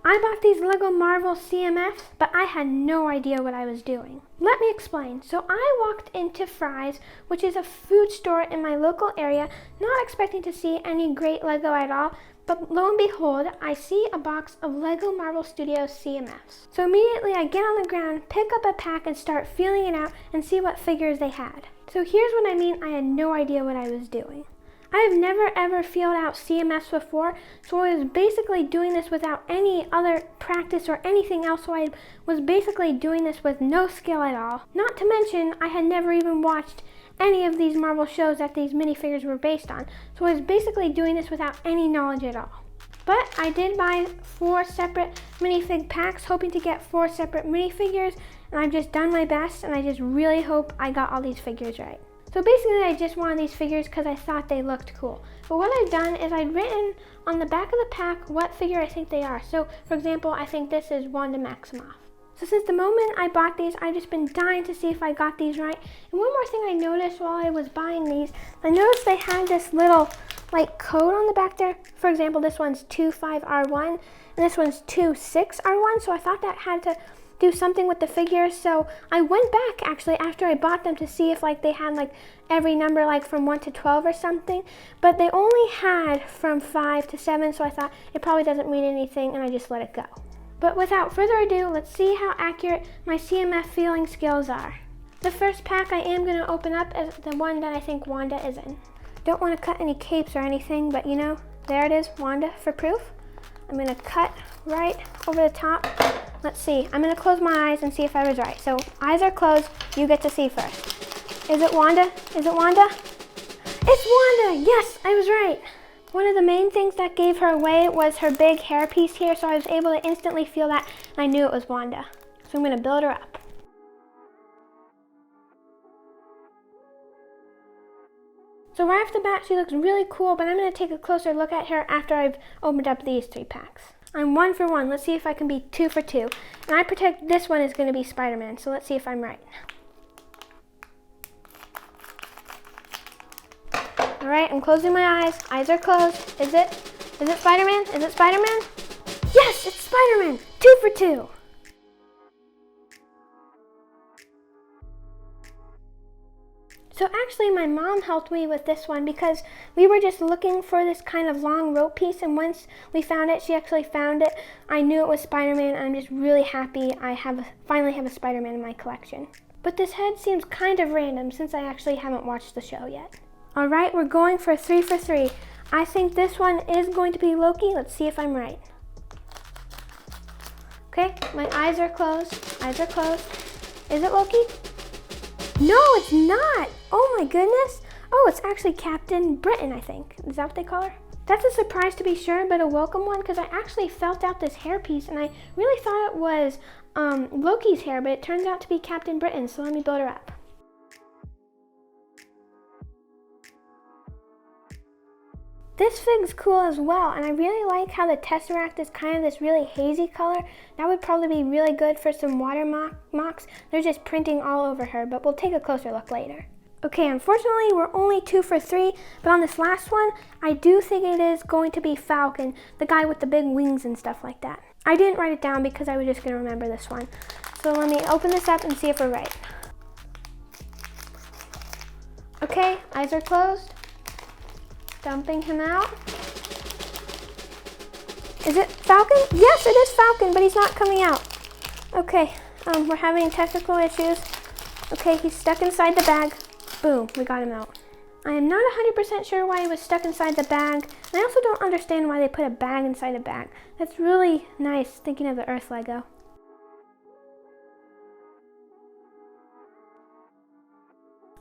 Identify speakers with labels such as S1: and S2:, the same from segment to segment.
S1: I bought these LEGO Marvel CMFs, but I had no idea what I was doing. Let me explain. So I walked into Fry's, which is a food store in my local area, not expecting to see any great LEGO at all, but lo and behold, I see a box of LEGO Marvel Studios CMFs. So immediately I get on the ground, pick up a pack, and start feeling it out and see what figures they had. So here's what I mean, I had no idea what I was doing. I have never ever filled out CMFs before, so I was basically doing this without any other practice or anything else, so I was basically doing this with no skill at all. Not to mention, I had never even watched any of these Marvel shows that these minifigures were based on, so I was basically doing this without any knowledge at all. But I did buy 4 separate minifig packs, hoping to get 4 separate minifigures, and I've just done my best, and I just really hope I got all these figures right. So basically I just wanted these figures because I thought they looked cool. But what I've done is I've written on the back of the pack what figure I think they are. So for example, I think this is Wanda Maximoff. So since the moment I bought these, I've just been dying to see if I got these right. And one more thing I noticed while I was buying these, I noticed they had this little like code on the back there. For example, this one's 25R1 and this one's 26R1. So I thought that had to do something with the figures, so I went back actually after I bought them to see if like they had like every number like from 1 to 12 or something, but they only had from 5 to 7, so I thought it probably doesn't mean anything and I just let it go. But without further ado, let's see how accurate my CMF feeling skills are. The first pack I am going to open up is the one that I think Wanda is in. Don't want to cut any capes or anything, but you know, there it is, Wanda for proof. I'm going to cut right over the top. Let's see, I'm gonna close my eyes and see if I was right. So eyes are closed, you get to see first. Is it Wanda? Is it Wanda? It's Wanda, yes, I was right. One of the main things that gave her away was her big hairpiece here, so I was able to instantly feel that and I knew it was Wanda. So I'm gonna build her up. So right off the bat, she looks really cool, but I'm gonna take a closer look at her after I've opened up these 3 packs. I'm 1 for 1. Let's see if I can be 2 for 2. And I predict this one is going to be Spider-Man, so let's see if I'm right. Alright, I'm closing my eyes. Eyes are closed. Is it Spider-Man? Is it Spider-Man? Yes, it's Spider-Man! 2 for 2. So actually my mom helped me with this one because we were just looking for this kind of long rope piece, and once we found it, she actually found it. I knew it was Spider-Man, and I'm just really happy I finally have a Spider-Man in my collection. But this head seems kind of random since I actually haven't watched the show yet. Alright, we're going for 3 for 3. I think this one is going to be Loki. Let's see if I'm right. Okay, my eyes are closed. Eyes are closed. Is it Loki? No, it's not. Oh my goodness. Oh, it's actually Captain Britain, I think. Is that what they call her? That's a surprise to be sure, but a welcome one because I actually felt out this hairpiece and I really thought it was Loki's hair, but it turns out to be Captain Britain, so let me build her up. This fig's cool as well, and I really like how the Tesseract is kind of this really hazy color. That would probably be really good for some watermarks. They're just printing all over her, but we'll take a closer look later. Okay, unfortunately, we're only 2 for 3, but on this last one, I do think it is going to be Falcon, the guy with the big wings and stuff like that. I didn't write it down because I was just going to remember this one. So let me open this up and see if we're right. Okay, eyes are closed. Dumping him out. Is it Falcon? Yes, it is Falcon, but he's not coming out. Okay, we're having technical issues. Okay, he's stuck inside the bag. Boom, we got him out. I am not 100% sure why he was stuck inside the bag. And I also don't understand why they put a bag inside a bag. That's really nice, thinking of the Earth Lego.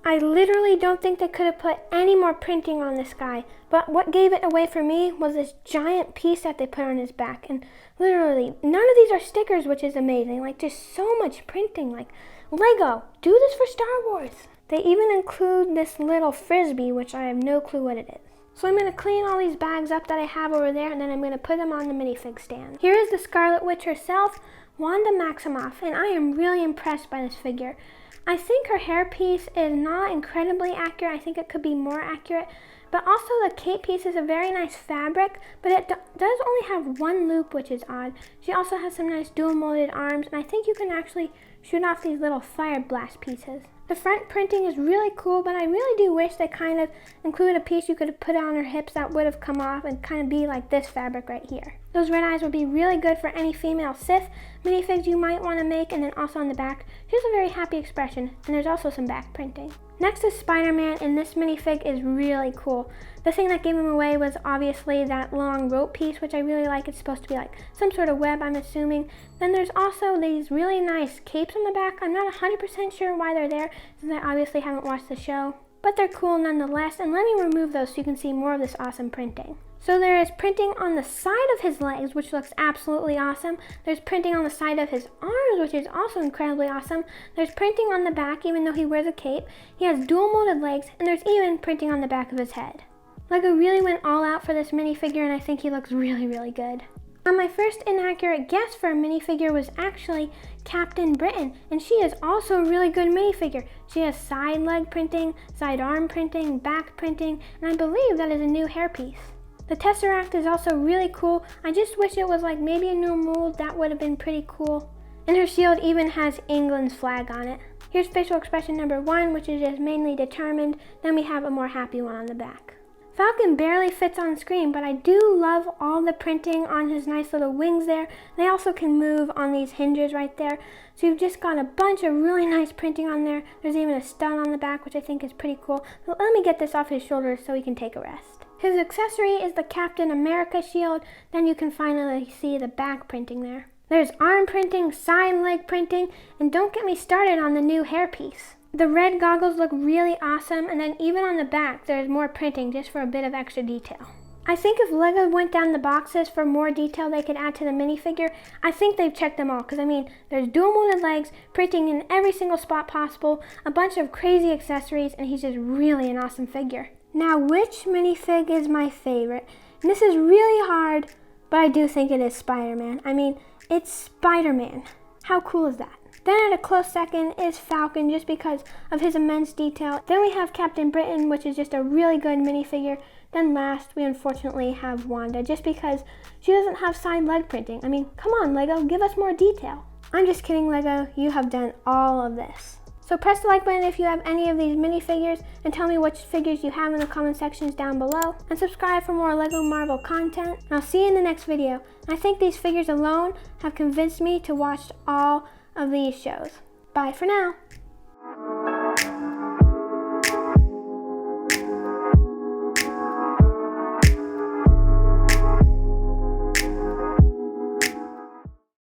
S1: I literally don't think they could have put any more printing on this guy, but what gave it away for me was this giant piece that they put on his back, and literally, none of these are stickers, which is amazing, like just so much printing, like Lego, do this for Star Wars. They even include this little frisbee, which I have no clue what it is. So I'm going to clean all these bags up that I have over there, and then I'm going to put them on the minifig stand. Here is the Scarlet Witch herself, Wanda Maximoff, and I am really impressed by this figure. I think her hairpiece is not incredibly accurate. I think it could be more accurate, But also the cape piece is a very nice fabric, but it does only have one loop, which is odd. She also has some nice dual molded arms, and I think you can actually shoot off these little fire blast pieces. The front printing is really cool, but I really do wish they kind of included a piece you could have put on her hips that would have come off and kind of be like this fabric right here. Those red eyes would be really good for any female Sith minifigs you might want to make, and then also on the back, she has a very happy expression, and there's also some back printing. Next is Spider-Man, and this minifig is really cool. The thing that gave him away was obviously that long rope piece, which I really like. It's supposed to be like some sort of web, I'm assuming. Then there's also these really nice capes on the back. I'm not 100% sure why they're there, since I obviously haven't watched the show. But they're cool nonetheless, and let me remove those so you can see more of this awesome printing. So there is printing on the side of his legs, which looks absolutely awesome. There's printing on the side of his arms, which is also incredibly awesome. There's printing on the back, even though he wears a cape. He has dual molded legs, and there's even printing on the back of his head. LEGO really went all out for this minifigure, and I think he looks really, really good. Now, my first inaccurate guess for a minifigure was actually Captain Britain, and she is also a really good minifigure. She has side leg printing, side arm printing, back printing, and I believe that is a new hairpiece. The Tesseract is also really cool. I just wish it was like maybe a new mold. That would have been pretty cool. And her shield even has England's flag on it. Here's facial expression number 1, which is just mainly determined. Then we have a more happy one on the back. Falcon barely fits on screen, but I do love all the printing on his nice little wings there. They also can move on these hinges right there. So you've just got a bunch of really nice printing on there. There's even a stun on the back, which I think is pretty cool. But let me get this off his shoulders so he can take a rest. His accessory is the Captain America shield. Then you can finally see the back printing there. There's arm printing, side leg printing, and don't get me started on the new hairpiece. The red goggles look really awesome, and then even on the back there's more printing just for a bit of extra detail. I think if LEGO went down the boxes for more detail they could add to the minifigure, I think they've checked them all, because I mean, there's dual molded legs, printing in every single spot possible, a bunch of crazy accessories, and he's just really an awesome figure. Now, which minifig is my favorite? And this is really hard, but I do think it is Spider-Man. I mean, it's Spider-Man. How cool is that? Then at a close second is Falcon, just because of his immense detail. Then we have Captain Britain, which is just a really good minifigure. Then last, we unfortunately have Wanda, just because she doesn't have side leg printing. I mean, come on, LEGO, give us more detail. I'm just kidding, LEGO. You have done all of this. So press the like button if you have any of these minifigures, and tell me which figures you have in the comment sections down below. And subscribe for more LEGO Marvel content. And I'll see you in the next video. And I think these figures alone have convinced me to watch all of these shows. Bye for now.